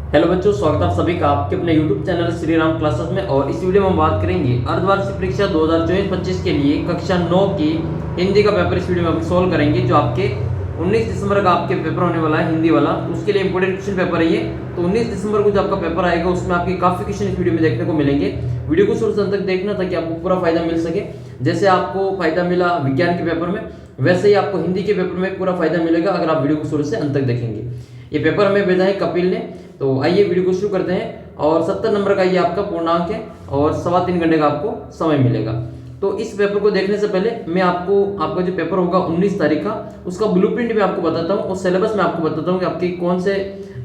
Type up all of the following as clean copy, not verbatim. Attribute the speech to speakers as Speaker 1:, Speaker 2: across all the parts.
Speaker 1: Hello बच्चों, स्वागत है आप सभी का आपके अपने YouTube channel Shri Ram classes में। और इस वीडियो में हम बात करेंगे अर्धवार्षिक परीक्षा 2024-25 के लिए कक्षा 9 की हिंदी का पेपर। इस वीडियो में हम सॉल्व करेंगे जो आपके 19 दिसंबर का आपके पेपर होने वाला है हिंदी वाला। तो उसके लिए इंपॉर्टेंट क्वेश्चन पेपर है ये। तो 19 दिसंबर को जो आपका पेपर आएगा उसमें आपके काफी क्वेश्चन इस वीडियो में देखने को मिलेंगे। वीडियो को शुरू से अंत तक देखना ताकि आपको पूरा फायदा मिल सके। जैसे आपको फायदा मिला विज्ञान के पेपर में, वैसे ही आपको हिंदी के पेपर में पूरा फायदा मिलेगा अगर आप वीडियो को शुरू से अंत तक देखेंगे। ये पेपर हमें भेजा है कपिल ने। तो आइए वीडियो को शुरू करते हैं। और 70 नंबर का ये आपका पूर्णांक है और 3.25 घंटे का आपको समय मिलेगा। तो इस पेपर को देखने से पहले मैं आपका जो पेपर होगा 19 तारीख का, उसका ब्लूप्रिंट भी आपको बताता हूँ और सिलेबस में आपको बताता हूँ कि आपकी कौन से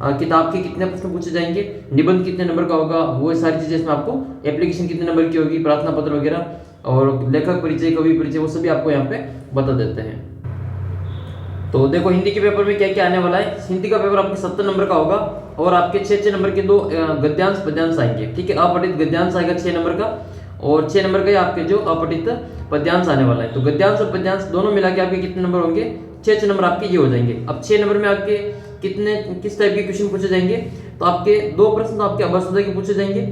Speaker 1: किताब के कितने प्रश्न पूछे जाएंगे, निबंध कितने नंबर का होगा, वो सारी चीजें इसमें आपको, एप्लीकेशन कितने नंबर की होगी, प्रार्थना पत्र वगैरह और लेखक परिचय, कवि परिचय, वो सभी आपको यहाँ पे बता देते हैं। तो देखो हिंदी के पेपर में क्या क्या आने वाला है। हिंदी का पेपर आपके 70 नंबर का होगा और आपके 6 नंबर के 2 गद्यांश पद्यांश आएंगे। ठीक है, अपठित गद्यांश आएगा 6 नंबर का और 6 नंबर का आपके जो अपठित पद्यांश आने वाला है। तो गद्यांश और पद्यांश दोनों मिला के आपके कितने नंबर होंगे, 6 नंबर आपके ये हो जाएंगे। अब 6 नंबर में आपके किस टाइप के क्वेश्चन पूछे जाएंगे, तो आपके 2 प्रश्न तो आपके अभ्यासोदय के पूछे जाएंगे।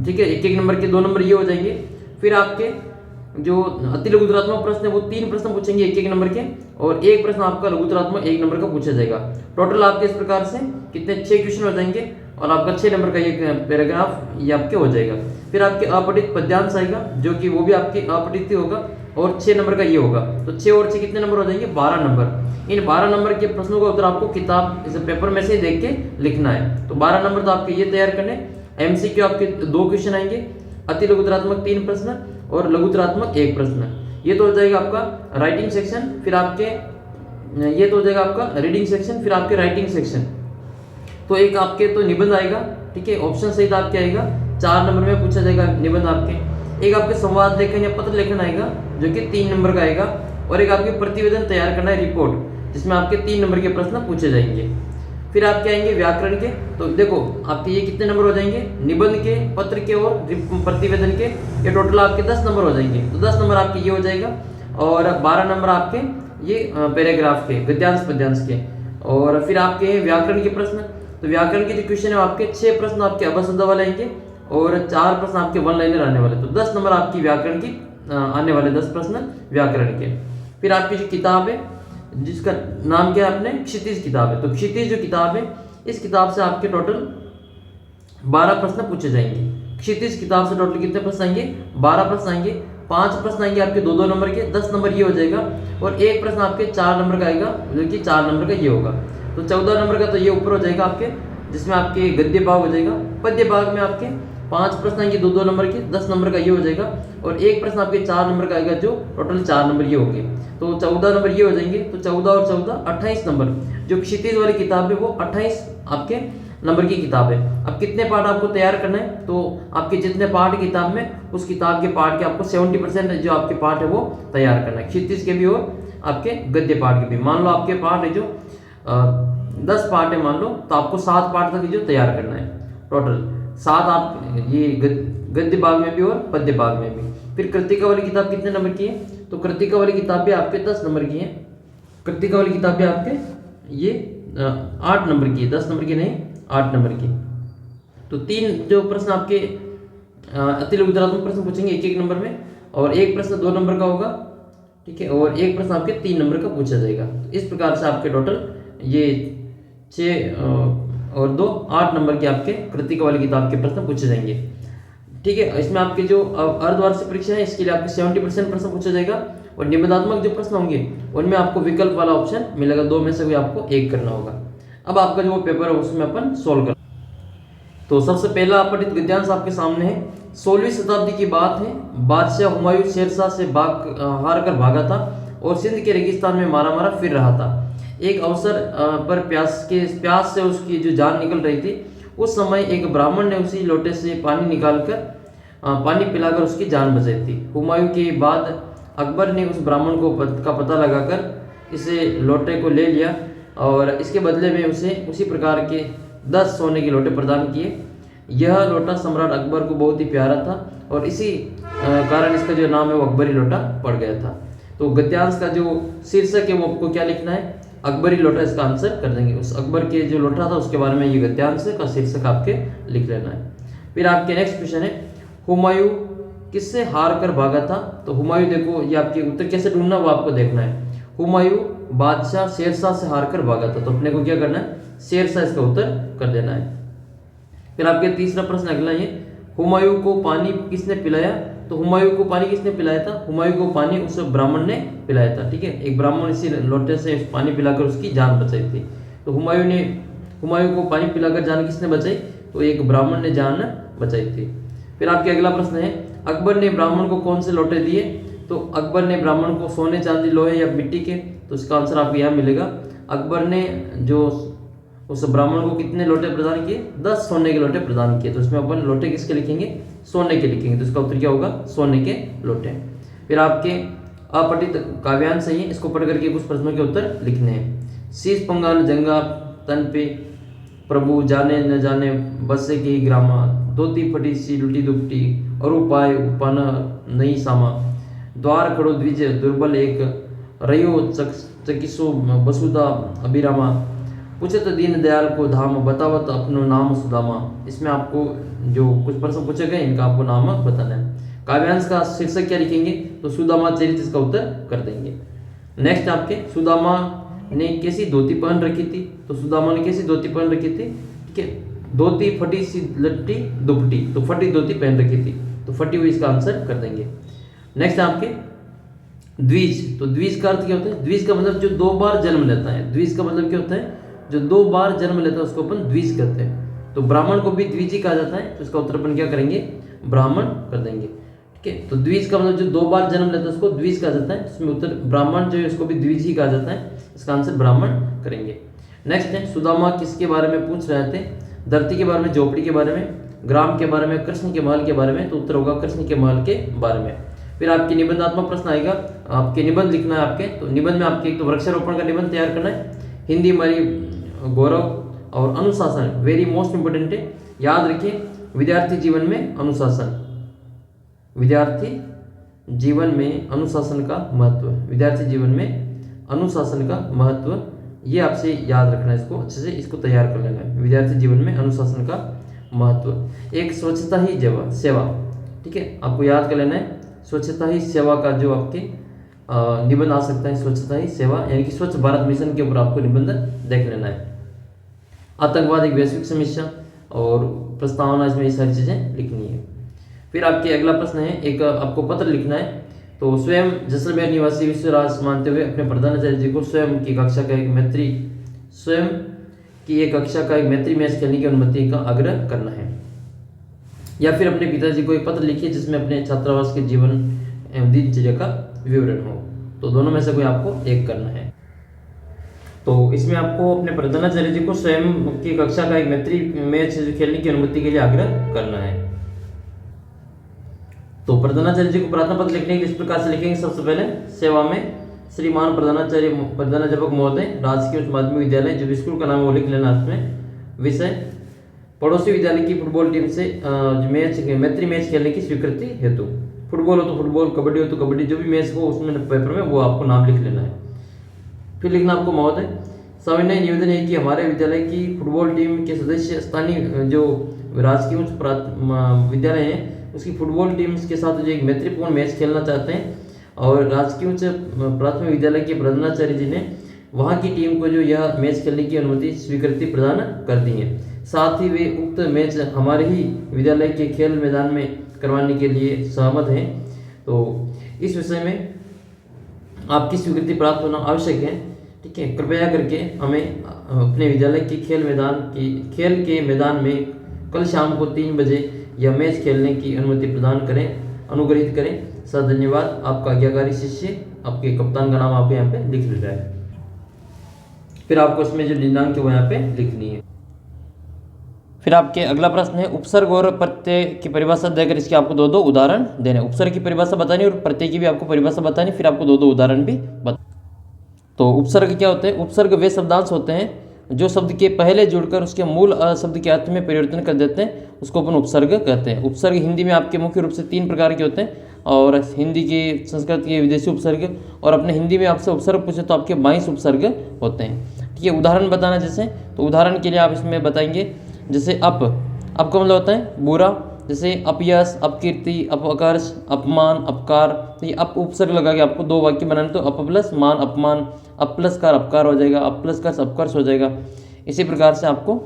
Speaker 1: ठीक है, एक नंबर के 2 नंबर ये हो जाएंगे। फिर आपके जो अति लघुतरात्मक प्रश्न है वो 3 प्रश्न पूछेंगे एक नंबर के, और 1 प्रश्न आपका लघुतरात्मक 1 नंबर का पूछा जाएगा। टोटल आपके इस प्रकार से कितने 6 क्वेश्चन हो जाएंगे और आपका 6 नंबर का ये पैराग्राफ ये आपके हो जाएगा। फिर आपके अपठित पद्यांश आएगा जो कि वो भी आपके अपठित ही होगा और 6 नंबर का ये होगा। तो 6 और 6 कितने नंबर हो जाएंगे, 12 नंबर। इन 12 नंबर के प्रश्नों का उत्तर आपको किताब इस पेपर में से देख के लिखना है। तो 12 नंबर तो आपके ये तैयार करने। एमसीक्यू आपके 2 क्वेश्चन आएंगे, अति लघुतरात्मक 3 प्रश्न और लघुतरात्मक 1 प्रश्न। ये तो हो जाएगा आपका राइटिंग सेक्शन। फिर आपके ये तो हो जाएगा आपका रीडिंग सेक्शन, फिर आपके राइटिंग सेक्शन। तो एक आपके तो निबंध आएगा, ठीक है, ऑप्शन सहित आपके आएगा, 4 नंबर में पूछा जाएगा निबंध आपके। एक आपके संवाद लेखन या पत्र लेखन आएगा जो कि 3 नंबर का आएगा, और एक आपके प्रतिवेदन तैयार करना है, रिपोर्ट, जिसमें आपके 3 नंबर के प्रश्न पूछे जाएंगे। फिर आपके आएंगे व्याकरण के। तो देखो आपके ये कितने नंबर हो जाएंगे, निबंध के, पत्र के और प्रतिवेदन के, ये टोटल आपके 10 नंबर हो जाएंगे। तो 10 नंबर आपके ये हो जाएगा और 12 नंबर आपके ये पैराग्राफ के, गद्यांश पद्यांश के। और फिर आपके व्याकरण के प्रश्न। तो व्याकरण के जो क्वेश्चन है आपके 6 प्रश्न आपके अभ्यासोदय वाले आएंगे और 4 प्रश्न आपके वन लाइनर आने वाले। तो 10 नंबर आपकी व्याकरण की आने वाले, 10 प्रश्न व्याकरण के। फिर आपकी जो किताब है जिसका नाम क्या है अपने, क्षितिज किताब है। तो क्षितिज जो किताब है, इस किताब से आपके टोटल 12 प्रश्न पूछे जाएंगे। क्षितिज किताब से टोटल कितने प्रश्न आएंगे, 12 प्रश्न आएंगे। 5 प्रश्न आएंगे आपके 2-2 नंबर के, 10 नंबर ये हो जाएगा, और 1 प्रश्न आपके 4 नंबर का आएगा जो कि 4 नंबर का ये होगा। तो 14 नंबर का तो ये ऊपर हो जाएगा आपके, जिसमें आपके गद्य भाग हो जाएगा। पद्य भाग में आपके 5 प्रश्न आएंगे 2-2 नंबर के, 10 नंबर का ये हो जाएगा, और 1 प्रश्न आपके 4 नंबर का आएगा, जो टोटल 4 नंबर ये होंगे। तो 14 नंबर ये हो जाएंगे। तो 14 और 14 28 नंबर। जो क्षितिज वाली किताब है वो 28 आपके नंबर की किताब है। अब कितने पार्ट आपको तैयार करना है, तो आपके जितने पार्ट किताब में, उस किताब के पार्ट के आपको 70% जो आपके पार्ट है वो तैयार करना है, क्षितिज के भी और आपके गद्य पार्ट के भी। मान लो आपके पार्ट है जो 10 पार्ट है मान लो, तो आपको 7 पार्ट तक जो तैयार करना है। टोटल 7 आप ये गद्य भाग में भी और पद्य भाग में भी। फिर कृतिका वाली किताब कितने नंबर की है, तो कृतिका वाली किताब भी आपके 10 नंबर की है। कृतिका वाली किताब भी आपके ये 8 नंबर की है, 10 नंबर की नहीं, 8 नंबर की। तो 3 जो प्रश्न आपके अति लघुतरात्मक प्रश्न पूछेंगे 1-1 नंबर में, और 1 प्रश्न 2 नंबर का होगा, ठीक है, और 1 प्रश्न आपके 3 नंबर का पूछा जाएगा। तो इस प्रकार से आपके टोटल ये 6 और 2 8 नंबर के आपके कृतिका वाली किताब के प्रश्न पूछे जाएंगे। ठीक है, इसमें आपके जो अर्धवार्षिक परीक्षा है इसके लिए आपके 70% प्रश्न पूछा जाएगा, और निबंधात्मक जो प्रश्न होंगे उनमें आपको विकल्प वाला ऑप्शन मिलेगा, 2 में से भी आपको 1 करना होगा। अब आपका जो पेपर है उसमें अपन सोल्व कर। तो सबसे पहला अपठित गद्यांश आपके सामने है। 16वीं शताब्दी की बात है, बादशाह हुमायूं शेरशाह से हार कर भागा था और सिंध के रेगिस्तान में मारा मारा फिर रहा था। एक अवसर पर प्यास से उसकी जो जान निकल रही थी, उस समय एक ब्राह्मण ने उसी लोटे से पानी निकालकर पानी पिलाकर उसकी जान बचाई थी। हुमायूं के बाद अकबर ने उस ब्राह्मण का पता लगाकर इसे लोटे को ले लिया और इसके बदले में उसे उसी प्रकार के 10 सोने के लोटे प्रदान किए। यह लोटा सम्राट अकबर को बहुत ही प्यारा था और इसी कारण इसका जो नाम है वो अकबरी लोटा पड़ गया था। तो गद्यांश का जो शीर्षक है वो आपको क्या लिखना है, अकबरी लोटा इसका आंसर कर देंगे। उस अकबर के जो लोटा था उसके बारे में ये गद्यांश का शीर्षक आपके लिख लेना है। फिर आपके नेक्स्ट क्वेश्चन है, हुमायूं किससे हार कर भागा था? तो हुमायूं देखो ये आपके उत्तर कैसे ढूंढना वो आपको देखना है। हुमायूं बादशाह शेरशाह से हार कर भागा था, तो अपने को क्या करना है, शेरशाह इसका उत्तर कर देना है। फिर आपके तीसरा प्रश्न अगला ये, हुमायूं को पानी किसने पिलाया? तो हुमायूं को पानी किसने पिलाया था? हुमायूं को पानी उस ब्राह्मण ने पिलाया था। ठीक है, एक ब्राह्मण इसी लोटे से पानी पिलाकर उसकी जान बचाई थी। तो हुमायूं को पानी पिलाकर जान किसने बचाई? तो एक ब्राह्मण ने जान बचाई थी। फिर आपके अगला प्रश्न है, अकबर ने ब्राह्मण को कौन से लोटे दिए? तो अकबर ने ब्राह्मण को सोने चांदी लोहे या मिट्टी के? तो इसका आंसर आपको यहाँ मिलेगा, अकबर ने जो उस ब्राह्मण को कितने लोटे प्रदान किए? 10 सोने के लोटे प्रदान किए। तो इसमें अपन लोटे किसके लिखेंगे? सोने के लिखेंगे। तो इसका उत्तर क्या होगा? सोने के लोटे। फिर आपके अपठित काव्यांश है, इसको पढ़ करके कुछ प्रश्नों के उत्तर लिखने हैं। शीश पंगाल जंगा तन पे प्रभु जाने न जाने बसे की ग्रामा, धोती फटी सी लुटी दुपटी और उपाय उपान नहीं सामा, द्वार खड़ो द्विज दुर्बल एक रयो चकिसो बसुदा अभिरामा, पूछे तो दीन दयाल को धाम बतावत अपनो नाम सुदामा। इसमें आपको जो कुछ प्रश्न पूछे गए इनका आपको नाम बताना है। काव्यांश का शीर्षक क्या लिखेंगे? तो सुदामा चरित इसका उत्तर कर देंगे। नेक्स्ट आपके, सुदामा ने कैसी धोती पहन रखी थी? तो सुदामा ने कैसी धोती पहन रखी थी? ठीक है, धोती फटी सी लट्टी दुपटी, तो फटी धोती पहन रखी थी, तो फटी हुई इसका आंसर कर देंगे। नेक्स्ट आपके द्विज, तो द्विज का अर्थ क्या होता है? द्विज का मतलब जो 2 बार जन्म लेता है। द्विज का मतलब क्या होता है? जो 2 बार जन्म लेता है उसको अपन द्विज कहते हैं। तो ब्राह्मण को भी द्विज ही कहा जाता है, तो इसका उत्तर अपन क्या करेंगे? ब्राह्मण कर देंगे। ठीक है, तो द्विज का मतलब जो 2 बार जन्म लेता है उसको द्विज कहा जाता है। इसमें उत्तर ब्राह्मण जो है उसको भी द्विज ही कहा जाता है, इसका आंसर ब्राह्मण करेंगे। नेक्स्ट है, सुदामा किसके बारे में पूछ रहे थे? धरती के बारे में, झोपड़ी के बारे में, ग्राम के बारे में, कृष्ण के महल के बारे में? तो उत्तर होगा कृष्ण के महल के बारे में। फिर आपके निबंधात्मक प्रश्न आएगा, आपके निबंध लिखना है आपके। तो निबंध में आपके एक तो वृक्षारोपण का निबंध तैयार करना है, हिंदी हमारी गौरव और अनुशासन वेरी मोस्ट इंपोर्टेंट है, याद रखिए। विद्यार्थी जीवन में अनुशासन, विद्यार्थी जीवन में अनुशासन का महत्व, विद्यार्थी जीवन में अनुशासन का महत्व, ये आपसे याद रखना है, इसको अच्छे से इसको तैयार कर लेना है। विद्यार्थी जीवन में अनुशासन का महत्व। एक स्वच्छता ही सेवा, ठीक है, आपको याद कर लेना है। स्वच्छता ही सेवा का जो आपके निबंध आ सकता है, स्वच्छता ही सेवा यानी कि स्वच्छ भारत मिशन के ऊपर आपको निबंध देख लेना है। आतंकवाद एक वैश्विक समस्या और प्रस्तावना, इसमें ये सारी चीजें लिखनी है। फिर आपके अगला प्रश्न है, एक आपको पत्र लिखना है। तो स्वयं जैसलमेर निवासी विश्वराज मानते हुए अपने प्रधानाचार्य जी को स्वयं की कक्षा का एक मैत्री मैच खेलने की अनुमति का आग्रह करना है। या फिर अपने पिताजी को एक पत्र लिखिए जिसमें अपने छात्रावास के जीवन एवं दिनचर्या का विवरण हो। तो दोनों में से कोई आपको एक करना है। तो इसमें आपको अपने प्रधानाचार्य जी को स्वयं की कक्षा का एक मैत्री मैच खेलने की अनुमति के लिए आग्रह करना है। तो प्रधानाचार्य जी को प्रार्थना पत्र लिखने के इस प्रकार से लिखेंगे। सबसे पहले, सेवा में श्रीमान प्रधानाध्यापक महोदय, राजकीय उच्च माध्यमिक विद्यालय, जो स्कूल का नाम है वो लिख लेना इसमें। विषय, पड़ोसी विद्यालय की फुटबॉल टीम से मैत्री मैच खेलने की स्वीकृति हेतु। फुटबॉल हो तो फुटबॉल, कबड्डी हो तो कबड्डी, जो भी मैच हो उसमें पेपर में वो आपको नाम लिख लेना है। फिर लिखना आपको, महोदय सविनय निवेदन है कि हमारे विद्यालय की फुटबॉल टीम के सदस्य स्थानीय जो राजकीय उच्च विद्यालय है उसकी फुटबॉल टीम के साथ जो एक मैत्रीपूर्ण मैच खेलना चाहते हैं, और राजकीय उच्च प्राथमिक विद्यालय के प्रधानाचार्य जी ने वहाँ की टीम को जो यह मैच खेलने की अनुमति स्वीकृति प्रदान कर दी है। साथ ही वे उक्त मैच हमारे ही विद्यालय के खेल मैदान में करवाने के लिए सहमत हैं। तो इस विषय में आपकी स्वीकृति प्राप्त होना आवश्यक है। ठीक है, कृपया करके हमें अपने विद्यालय के खेल के मैदान में कल शाम को 3 बजे यह मैच खेलने की अनुमति प्रदान करें, अनुग्रहित करें। सर धन्यवाद। आपका आज्ञाकारी शिष्य, आपके कप्तान का नाम आपको यहाँ पे लिख लेना है। फिर आपको इसमें जो दिनांक है वो यहाँ पे लिखनी है। फिर आपके अगला प्रश्न है, उपसर्ग और प्रत्यय की परिभाषा देकर इसके आपको 2 उदाहरण देने। उपसर्ग की परिभाषा बतानी और प्रत्यय की भी आपको परिभाषा बतानी, फिर आपको 2 उदाहरण भी बता। तो उपसर्ग क्या होते हैं? उपसर्ग वे शब्दांश होते हैं जो शब्द के पहले जुड़कर उसके मूल शब्द के अर्थ में परिवर्तन कर देते हैं, उसको अपन उपसर्ग कहते हैं। उपसर्ग हिंदी में आपके मुख्य रूप से 3 प्रकार के होते हैं। और हिंदी के, संस्कृत के विदेशी उपसर्ग, और अपने हिंदी में आपसे उपसर्ग पूछे तो आपके 22 उपसर्ग होते हैं। ठीक है, उदाहरण बताना जैसे, तो उदाहरण के लिए आप इसमें बताएंगे जैसे अप का मतलब होता है बुरा, जैसे अपयश, अपकीर्ति, अपकर्ष, अपमान, अपकार। तो ये अप उपसर्ग लगा के आपको 2 वाक्य बनाने, तो अप प्लस मान अपमान, अप प्लस कार अपकार हो जाएगा, अप प्लस कर्ष अपकर्ष हो जाएगा। इसी प्रकार से आपको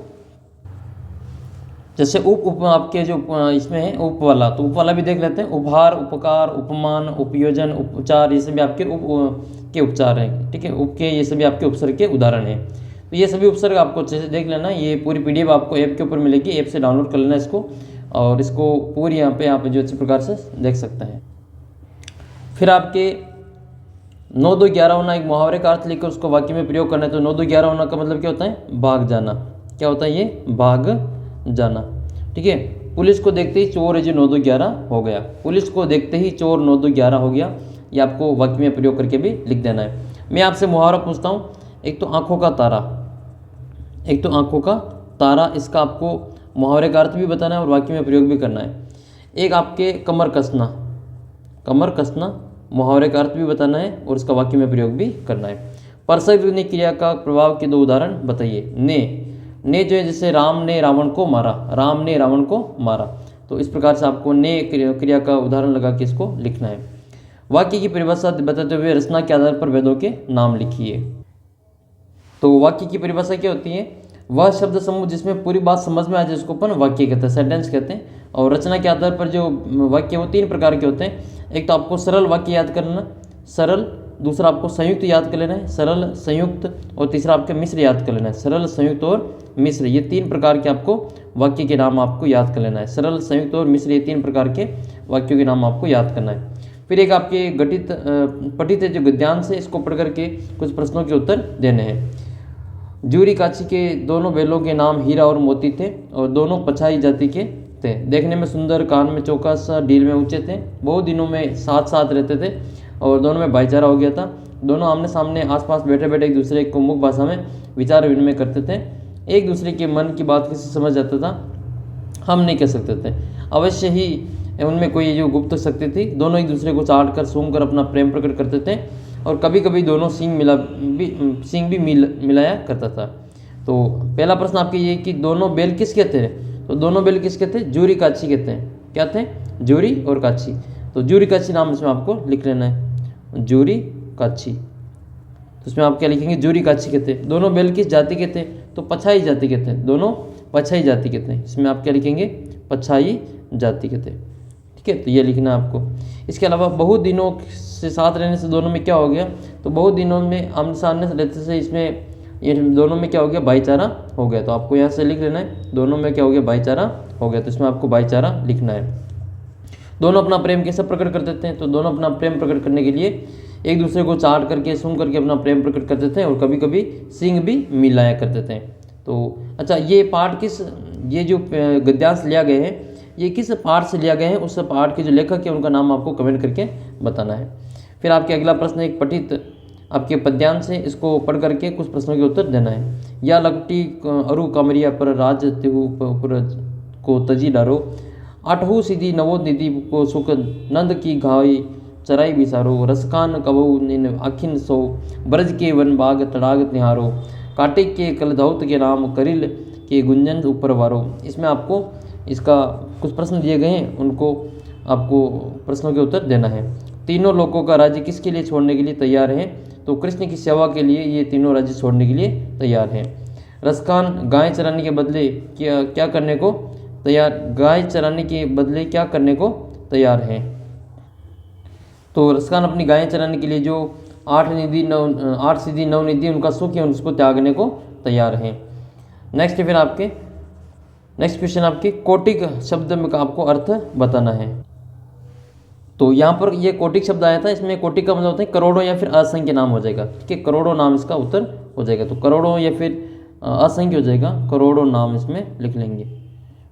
Speaker 1: जैसे उप आपके जो इसमें है उप वाला, तो उप वाला भी देख लेते हैं। उपहार, उपकार, उपमान, उपयोजन, उपचार, ये सभी आपके उप के उपचार हैं। ठीक है, उप के ये सभी आपके उपसर्ग के उदाहरण हैं। तो ये सभी उपसर्ग आपको अच्छे से देख लेना। ये पूरी PDF आपको ऐप के ऊपर मिलेगी, ऐप से डाउनलोड कर लेना इसको, और इसको पूरी यहाँ पे आप जो अच्छे प्रकार से देख सकते हैं। फिर आपके 9 2 11 होना, एक मुहावरे का अर्थ लेकर उसको वाक्य में प्रयोग करना है। तो 9 2 11 होना का मतलब क्या होता है? भाग जाना। क्या होता है ये? भाग जाना। ठीक है, पुलिस को देखते ही चोर है जो 9 2 11 हो गया। पुलिस को देखते ही चोर 9 2 11 हो गया। ये आपको वाक्य में प्रयोग करके भी लिख देना है। मैं आपसे मुहावरा पूछता हूँ, एक तो आँखों का तारा, एक तो आँखों का तारा, इसका आपको मुहावरे का अर्थ भी बताना है और वाक्य में प्रयोग भी करना है। एक आपके कमर कसना, कमर कसना, मुहावरे का अर्थ भी बताना है और उसका वाक्य में प्रयोग भी करना है। परसर्गनी क्रिया का प्रभाव के 2 उदाहरण बताइए। ने जो है जैसे राम ने रावण को मारा, राम ने रावण को मारा, तो इस प्रकार से आपको ने क्रिया का उदाहरण लगा के इसको लिखना है। वाक्य की परिभाषा बताते हुए रचना के आधार पर वेदों के नाम लिखिए। तो वाक्य की परिभाषा क्या होती है? वह शब्द समूह जिसमें पूरी बात समझ में आ जाए उसको अपन वाक्य कहते हैं, सेंटेंस कहते हैं। और रचना के आधार पर जो वाक्य वो 3 प्रकार के होते हैं। एक तो आपको सरल वाक्य याद करना, सरल, दूसरा आपको संयुक्त याद कर लेना है, सरल संयुक्त, और तीसरा आपके मिश्र याद कर लेना है, सरल संयुक्त और मिश्र। ये 3 प्रकार के आपको वाक्य के नाम आपको याद कर लेना है। सरल, संयुक्त और मिश्र, ये 3 प्रकार के वाक्यों के नाम आपको याद करना है। फिर एक आपके गठित पठित जो गद्यांश है, इसको पढ़ करके कुछ प्रश्नों के उत्तर देने हैं। जूरी काची के दोनों बैलों के नाम हीरा और मोती थे और दोनों पछाई जाति के थे। देखने में सुंदर, कान में चौकस, ढील में ऊंचे थे। बहुत दिनों में साथ साथ रहते थे और दोनों में भाईचारा हो गया था। दोनों आमने सामने आसपास बैठे बैठे एक दूसरे को मुख भाषा में विचार विनिमय करते थे। एक दूसरे के मन की बात किसी समझ जाता था, हम नहीं कह सकते थे। अवश्य ही उनमें कोई जो गुप्त शक्ति थी। दोनों एक दूसरे को चाट कर सूंघ कर अपना प्रेम प्रकट करते थे और कभी कभी दोनों सींग भी मिलाया करता था। तो पहला प्रश्न आपके ये कि दोनों बैल किसके थे? तो दोनों बैल किसके थे? जूरी काची के थे। क्या थे? जूरी और काची। तो जूरी काची नाम इसमें आपको लिख लेना है, जूरी काची। तो इसमें आप क्या लिखेंगे? जूरी काची के थे। दोनों बैल किस जाति के थे? तो पछाई जाति के थे। दोनों पछाई जाति के थे। इसमें आप क्या लिखेंगे? पछाई जाति के थे। ठीक है, तो ये लिखना है आपको। इसके अलावा बहुत दिनों से साथ रहने से दोनों में क्या हो गया? तो बहुत दिनों में आमने सामने रहते से इसमें ये दोनों में क्या हो गया? भाईचारा हो गया। तो आपको यहाँ से लिख लेना है, दोनों में क्या हो गया? भाईचारा हो गया। तो इसमें आपको भाईचारा लिखना है। दोनों अपना प्रेम कैसे प्रकट कर देते हैं? तो दोनों अपना प्रेम प्रकट करने के लिए एक दूसरे को चाट करके सूंघ करके अपना प्रेम प्रकट कर देते हैं और कभी कभी सींग भी मिलाया कर देते हैं। तो अच्छा, ये पाठ किस, ये जो गद्यांश लिया गए हैं ये किस पाठ से लिया गया है? उस पाठ के जो लेखक है उनका नाम आपको कमेंट करके बताना है। फिर आपके अगला प्रश्न एक पठित आपके पद्यांश है, इसको पढ़ करके कुछ प्रश्नों के उत्तर देना है। या लगटी अरु कमरिया पर राज तेहु को तजी डारो, आठहु सीधी नवो निधि को सुख नंद की घाई चराई बिसारो, रसकान कबहु निन आखिन सो ब्रज के वन बाग तड़ाग निहारो, काटे के कलधौत के नाम करिल के गुंजन ऊपर वारो। इसमें आपको इसका कुछ प्रश्न दिए गए हैं, उनको आपको प्रश्नों के उत्तर देना है। तीनों लोगों का राज्य किसके लिए छोड़ने के लिए तैयार है? तो कृष्ण की सेवा के लिए ये तीनों राज्य छोड़ने के लिए तैयार हैं। रसकान गाय चराने के बदले क्या करने को तैयार? गाय चराने के बदले क्या करने को तैयार है? तो रसकान अपनी गायें चराने के लिए जो 8 सीधी 9 निधि उनका सुख है उसको त्यागने को तैयार हैं। नेक्स्ट फिर आपके नेक्स्ट क्वेश्चन आपके कोटिक शब्द में का आपको अर्थ बताना है। तो यहाँ पर ये कोटिक शब्द आया था, इसमें कोटिक का मतलब होता है करोड़ों या फिर असंख्य नाम हो जाएगा। ठीक है, करोड़ों नाम इसका उत्तर हो जाएगा। तो करोड़ों या फिर असंख्य हो जाएगा, करोड़ों नाम इसमें लिख लेंगे,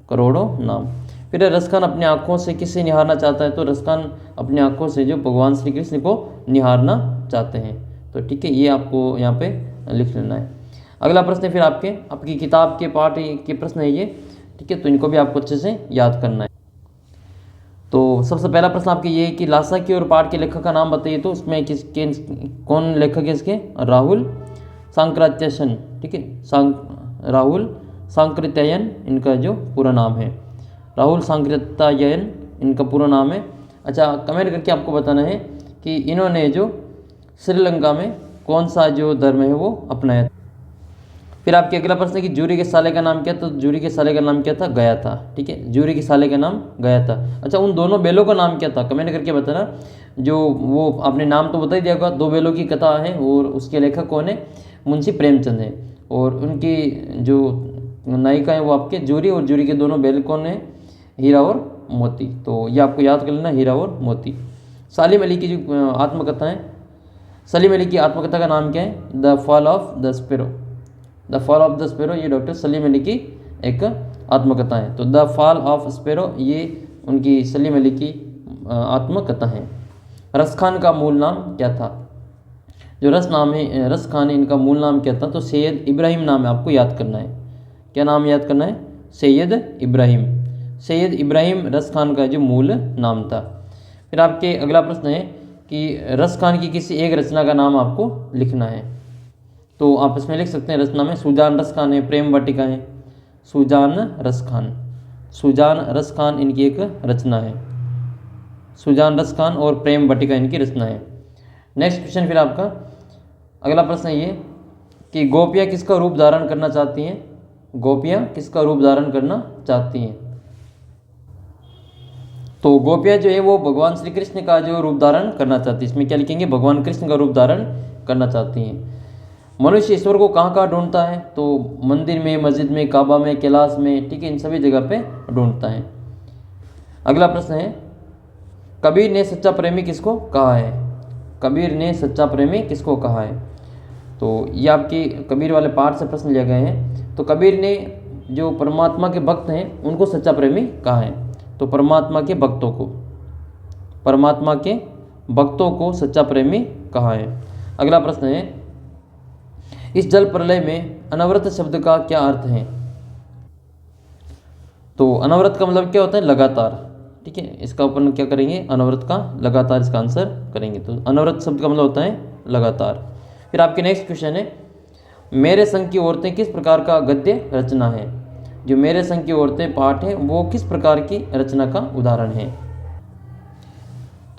Speaker 1: करोड़ों नाम। फिर रसखान अपनी आँखों से किससे निहारना चाहता है? तो रसखान अपनी आँखों से जो भगवान श्री कृष्ण को निहारना चाहते हैं। तो ठीक है, ये आपको यहाँ पे लिख लेना है। अगला प्रश्न फिर आपकी किताब के पाठ के प्रश्न है ये। ठीक है, तो इनको भी आपको अच्छे से याद करना है। तो सबसे पहला प्रश्न आपके ये है कि लासा की और पाठ के लेखक का नाम बताइए। तो उसमें कौन लेखक है इसके? राहुल सांकृत्यायन, ठीक है, राहुल सांकृत्यायन इनका जो पूरा नाम है, राहुल सांकृत्यायन इनका पूरा नाम है। अच्छा, कमेंट करके आपको बताना है कि इन्होंने जो श्रीलंका में कौन सा जो धर्म है वो अपनाया। फिर आपके अगला प्रश्न है कि जूरी के साले का नाम क्या? तो जूरी के साले का नाम क्या था? गया था, ठीक है, जूरी के साले का नाम गया था। अच्छा, उन दोनों बेलों का नाम क्या था? कमेंट करके बताना। जो वो आपने नाम तो बता ही दिया होगा, दो बेलों की कथा है और उसके लेखक कौन है? मुंशी प्रेमचंद है। और उनकी जो नायिका है वो आपके जूरी, और जूरी के दोनों बेल कौन है? हीरा और मोती। तो ये आपको याद कर लेना, हीरा और मोती। सलीम अली की जो आत्मकथा है, सलीम अली की आत्मकथा का नाम क्या है? The fall of the sparrow. The fall of the sparrow ये डॉक्टर सलीम अली की एक आत्मकथा है। तो द फॉल ऑफ स्पैरो ये उनकी सलीम अली की आत्मकथा है। रस खान का मूल नाम क्या था? जो रस खान है, इनका मूल नाम क्या था? तो सैयद इब्राहिम नाम है, आपको याद करना है। क्या नाम याद करना है? सैयद इब्राहिम। सैयद इब्राहिम रस खान का जो मूल नाम था। फिर आपके अगला प्रश्न है कि रस खान की किसी एक रचना का नाम आपको लिखना है। तो आप इसमें लिख सकते हैं रचना में सुजान रस खान है, प्रेम वाटिका है। सुजान रस खान, सुजान रस खान इनकी एक रचना है। सुजान रस खान और प्रेम वाटिका इनकी रचना है। नेक्स्ट क्वेश्चन फिर आपका अगला प्रश्न ये कि गोपियाँ किसका रूप धारण करना चाहती हैं? गोपियाँ किसका रूप धारण करना चाहती हैं? तो गोपियाँ जो है वो भगवान श्री कृष्ण का जो रूप धारण करना चाहती है। इसमें क्या लिखेंगे? भगवान कृष्ण का रूप धारण करना चाहती हैं। मनुष्य ईश्वर को कहाँ कहाँ ढूंढता है? तो मंदिर में, मस्जिद में, काबा में, कैलाश में, ठीक है, इन सभी जगह पे ढूंढता है। अगला प्रश्न है कबीर ने सच्चा प्रेमी किसको कहा है? कबीर ने सच्चा प्रेमी किसको कहा है? तो ये आपकी कबीर वाले पाठ से प्रश्न लिए गए हैं। तो कबीर ने जो परमात्मा के भक्त हैं उनको सच्चा प्रेमी कहा है। तो परमात्मा के भक्तों को, परमात्मा के भक्तों को सच्चा प्रेमी कहा है। अगला प्रश्न है इस जल प्रलय में अनवरत शब्द का क्या अर्थ है? तो अनवरत का मतलब क्या होता है? लगातार, ठीक है, इसका अपन क्या करेंगे? अनवरत का लगातार इसका आंसर करेंगे। तो अनवरत शब्द का मतलब होता है लगातार। फिर आपके नेक्स्ट क्वेश्चन है मेरे संग की औरतें किस प्रकार का गद्य रचना है? जो मेरे संग की औरतें पाठ है वो किस प्रकार की रचना का उदाहरण है?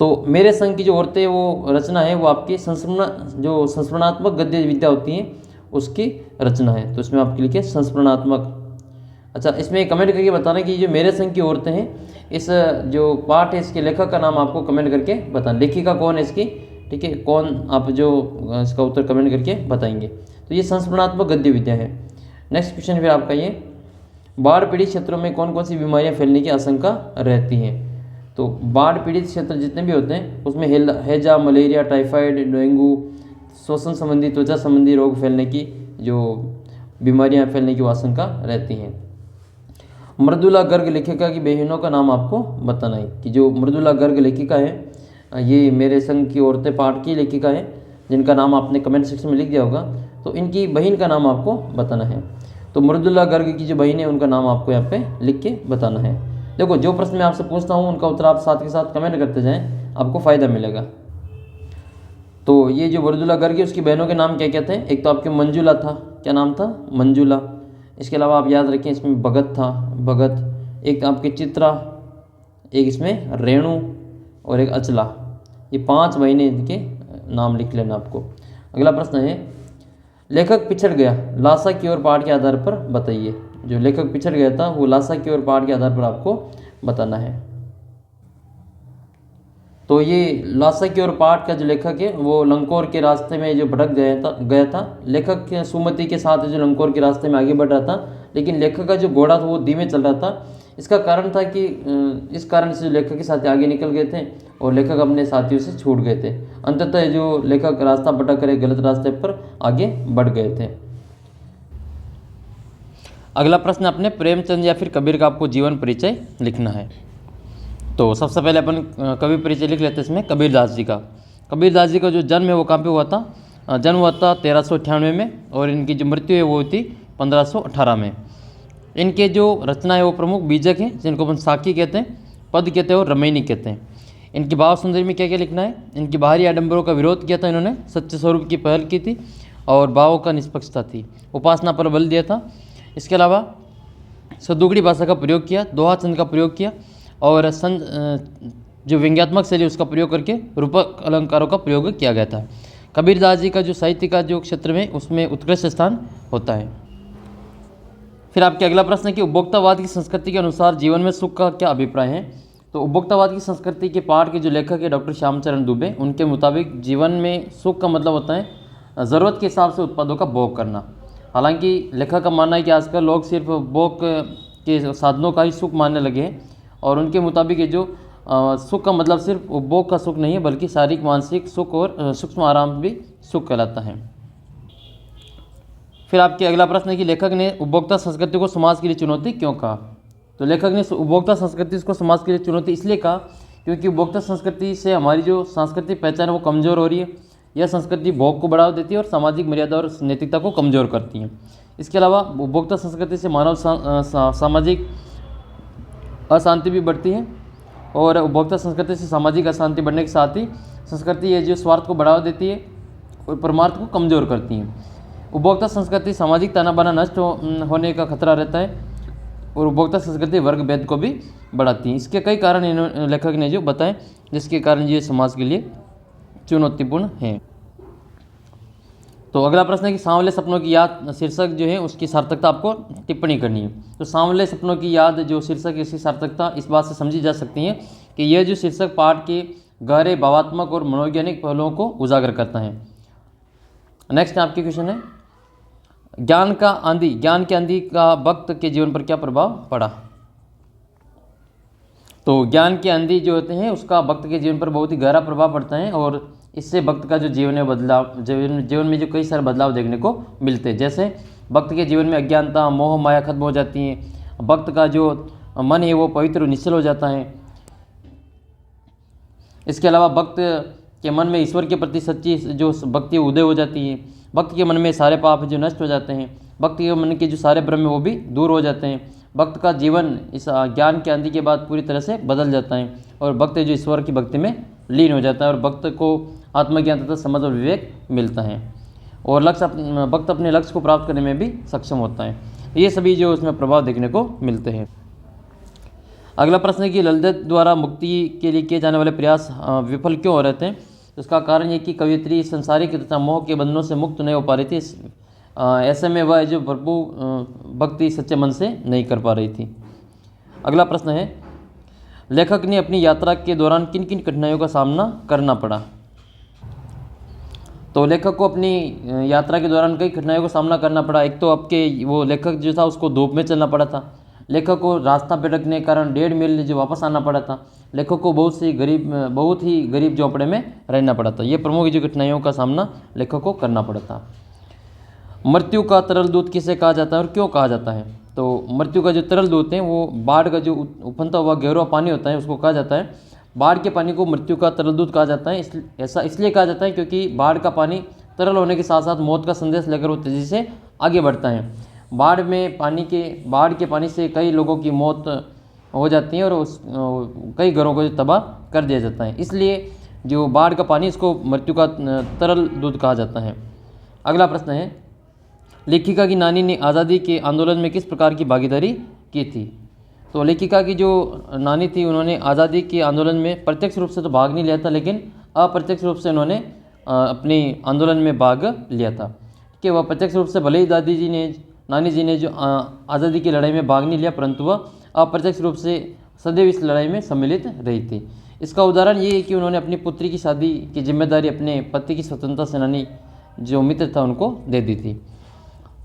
Speaker 1: तो मेरे संग की जो औरतें वो रचना है वो आपकी संस्मरणात्मक गद्य विद्या होती है उसकी रचना है। तो इसमें आपके लिखे संस्मरणात्मक। अच्छा, इसमें कमेंट करके बताना कि जो मेरे संग की औरतें हैं इस जो पाठ है इसके लेखक का नाम आपको कमेंट करके बताना। लेखिका कौन है इसकी, ठीक है, कौन, आप जो इसका उत्तर कमेंट करके बताएंगे। तो ये संस्मरणात्मक गद्य विद्या है। नेक्स्ट क्वेश्चन फिर आपका ये बाढ़ पीड़ित क्षेत्रों में कौन कौन सी बीमारियां फैलने की आशंका रहती हैं? तो बाढ़ पीड़ित क्षेत्र जितने भी होते हैं उसमें हैजा, मलेरिया, टाइफाइड, डेंगू, श्वसन संबंधी, त्वचा संबंधी रोग फैलने की जो बीमारियां फैलने की आशंका रहती हैं। मृदुला गर्ग लेखिका की बहनों का नाम आपको बताना है कि जो मृदुला गर्ग लेखिका है ये मेरे संग की औरतें पाठ की लेखिका है जिनका नाम आपने कमेंट सेक्शन में लिख दिया होगा। तो इनकी बहन का नाम आपको बताना है। तो मृदुला गर्ग की जो बहन है उनका नाम आपको यहाँ पे लिख के बताना है। देखो, जो प्रश्न मैं आपसे पूछता हूँ उनका उत्तर आप साथ के साथ कमेंट करते जाएं, आपको फ़ायदा मिलेगा। तो ये जो मृदुला गर्ग है उसकी बहनों के नाम क्या क्या थे? एक तो आपके मंजुला था, क्या नाम था? मंजुला। इसके अलावा आप याद रखें इसमें भगत था, भगत। एक आपके चित्रा, एक इसमें रेणु और एक अचला। ये 5 बहनें इनके नाम लिख लेना आपको। अगला प्रश्न है लेखक पिछड़ गया लासा की ओर पाठ के आधार पर बताइए। जो लेखक पिछड़ गया था वो लासा की ओर पाठ के आधार पर आपको बताना है। तो ये लासा की ओर पाठ का जो लेखक है वो लंकोर के रास्ते में जो भटक गया था। लेखक सुमति के साथ जो लंकोर के रास्ते में आगे बढ़ रहा था, लेकिन लेखक का जो घोड़ा था वो धीमे चल रहा था। इसका कारण था कि इस कारण से जो लेखक के साथी आगे निकल गए थे और लेखक अपने साथियों से छूट गए थे। अंततः जो लेखक रास्ता भटक कर गलत रास्ते पर आगे बढ़ गए थे। अगला प्रश्न अपने प्रेमचंद या फिर कबीर का आपको जीवन परिचय लिखना है। तो सबसे पहले अपन कवि परिचय लिख लेते हैं इसमें कबीरदास जी का। कबीरदास जी का जो जन्म है वो कहाँ पे हुआ था? जन्म हुआ था 1398 में और इनकी जो मृत्यु है वो हुई थी 1518 में। इनके जो रचना है वो प्रमुख बीजक हैं जिनको अपन साकी कहते हैं। पद कहते हैं और रमैनी कहते हैं। इनकी भाव सुंदरी में क्या क्या लिखना है? इनकी बाहरी आडंबरों का विरोध किया था इन्होंने, सच्चे स्वरूप की पहल की थी और भावों का निष्पक्षता थी, उपासना पर बल दिया था। इसके अलावा सदुगड़ी भाषा का प्रयोग किया, दोहा छंद का प्रयोग किया और जो व्यंग्यात्मक शैली उसका प्रयोग करके रूपक अलंकारों का प्रयोग किया गया था। कबीरदास जी का जो साहित्य का जो क्षेत्र में उसमें उत्कृष्ट स्थान होता है। फिर आपके अगला प्रश्न है कि उपभोक्तावाद की संस्कृति के अनुसार जीवन में सुख का क्या अभिप्राय है? तो उपभोक्तावाद की संस्कृति के पाठ के जो लेखक है डॉक्टर श्यामचरण दुबे, उनके मुताबिक जीवन में सुख का मतलब होता है ज़रूरत के हिसाब से उत्पादों का भोग करना। हालांकि लेखक का मानना है कि आजकल लोग सिर्फ भोग के साधनों का ही सुख मानने लगे हैं और उनके मुताबिक ये जो सुख का मतलब सिर्फ उपभोग का सुख नहीं है बल्कि शारीरिक मानसिक सुख और सूक्ष्म आराम भी सुख कहलाता है। फिर आपके अगला प्रश्न है कि लेखक ने उपभोक्ता संस्कृति को समाज के लिए चुनौती क्यों कहा? तो लेखक ने उपभोक्ता संस्कृति को समाज के लिए चुनौती इसलिए कहा क्योंकि उपभोक्ता संस्कृति से हमारी जो सांस्कृतिक पहचान है वो कमज़ोर हो रही है। यह संस्कृति भोग को बढ़ावा देती है और सामाजिक मर्यादा और नैतिकता को कमज़ोर करती है। इसके अलावा उपभोक्ता संस्कृति से मानव सामाजिक अशांति भी बढ़ती है और उपभोक्ता संस्कृति से सामाजिक अशांति बढ़ने के साथ ही संस्कृति है जो स्वार्थ को बढ़ावा देती है और परमार्थ को कमज़ोर करती है। उपभोक्ता संस्कृति सामाजिक ताना बाना नष्ट होने का खतरा रहता है और उपभोक्ता संस्कृति वर्ग भेद को भी बढ़ाती है। इसके कई कारण लेखक ने जो बताए जिसके कारण ये समाज के लिए चुनौतीपूर्ण है। तो अगला प्रश्न है कि सांवले सपनों की याद शीर्षक जो है उसकी सार्थकता आपको टिप्पणी करनी है। तो सांवले सपनों की याद जो शीर्षक है इसकी सार्थकता इस बात से समझी जा सकती है कि यह जो शीर्षक पाठ के गहरे भावात्मक और मनोवैज्ञानिक पहलुओं को उजागर करता है। नेक्स्ट आपके क्वेश्चन है ज्ञान की आंधी का भक्त के जीवन पर क्या प्रभाव पड़ा? तो ज्ञान की आंधी जो होते हैं उसका भक्त के जीवन पर बहुत ही गहरा प्रभाव पड़ता है और इससे भक्त का जो जीवन है जीवन में जो कई सारे बदलाव देखने को मिलते हैं। जैसे भक्त के जीवन में अज्ञानता मोह माया खत्म हो जाती है, भक्त का जो मन है वो पवित्र निश्चल हो जाता है। इसके अलावा भक्त के मन में ईश्वर के प्रति सच्ची जो भक्ति उदय हो जाती है। भक्त के मन में सारे पाप जो नष्ट हो जाते हैं, भक्त के मन के जो सारे भ्रम वो भी दूर हो जाते हैं। भक्त का जीवन इस ज्ञान की आंधी के बाद पूरी तरह से बदल जाता है और भक्त जो ईश्वर की भक्ति में लीन हो जाता है और भक्त को आत्मज्ञान तथा समझ और विवेक मिलता है और भक्त अपने लक्ष्य को प्राप्त करने में भी सक्षम होता है। ये सभी जो उसमें प्रभाव देखने को मिलते हैं। अगला प्रश्न है कि ललित द्वारा मुक्ति के लिए किए जाने वाले प्रयास विफल क्यों हो रहे थे? इसका कारण ये कि कवयित्री संसारिक तथा मोह के बंधनों से मुक्त नहीं हो पा रही थी। ऐसे में वह जो प्रभु भक्ति सच्चे मन से नहीं कर पा रही थी। अगला प्रश्न है लेखक ने अपनी यात्रा के दौरान किन किन कठिनाइयों का सामना करना पड़ा? तो लेखक को अपनी यात्रा के दौरान कई कठिनाइयों का सामना करना पड़ा। एक तो आपके वो लेखक जो था उसको धूप में चलना पड़ा था। लेखक को रास्ता भटकने के कारण 1.5 मील जो वापस आना पड़ा था। लेखक को बहुत ही गरीब झोंपड़े में रहना पड़ा था। ये प्रमुख जो कठिनाइयों का सामना लेखक को करना पड़ा था। मृत्यु का तरल दूत किसे कहा जाता है और क्यों कहा जाता है? तो मृत्यु का जो तरल दूत है वो बाढ़ का जो उफनता हुआ गहरा पानी होता है उसको कहा जाता है। बाढ़ के पानी को मृत्यु का तरल दूत कहा जाता है। ऐसा इसलिए कहा जाता है क्योंकि बाढ़ का पानी तरल होने के साथ साथ मौत का संदेश लेकर वो तेज़ी से आगे बढ़ता है। बाढ़ के पानी से कई लोगों की मौत हो जाती है और कई घरों को तबाह कर दिया जाता है। इसलिए जो बाढ़ का पानी इसको मृत्यु का तरल दूत कहा जाता है। अगला प्रश्न है लेखिका की नानी ने आज़ादी के आंदोलन में किस प्रकार की भागीदारी की थी? तो लेखिका की जो नानी थी उन्होंने आज़ादी के आंदोलन में प्रत्यक्ष रूप से तो भाग नहीं लिया था लेकिन अप्रत्यक्ष रूप से उन्होंने अपने आंदोलन में भाग लिया था कि वह प्रत्यक्ष रूप से भले ही नानी जी ने जो आज़ादी की लड़ाई में भाग नहीं लिया परंतु वह अप्रत्यक्ष रूप से सदैव इस लड़ाई में सम्मिलित रही थी। इसका उदाहरण ये है कि उन्होंने अपनी पुत्री की शादी की जिम्मेदारी अपने पति की स्वतंत्रता सेनानी जो मित्र था उनको दे दी थी।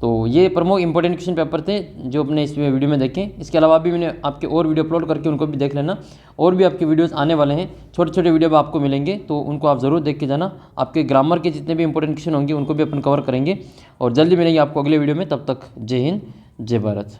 Speaker 1: तो ये प्रमुख इंपॉर्टेंट क्वेश्चन पेपर थे जो अपने इस वीडियो में देखें। इसके अलावा भी मैंने आपके और वीडियो अपलोड करके उनको भी देख लेना। और भी आपके वीडियोस आने वाले हैं, छोटे छोटे वीडियो आपको मिलेंगे तो उनको आप ज़रूर देख के जाना। आपके ग्रामर के जितने भी इंपॉर्टेंट क्वेश्चन होंगे उनको भी अपन कवर करेंगे और जल्दी मिलेंगे आपको अगले वीडियो में। तब तक जय हिंद जय भारत।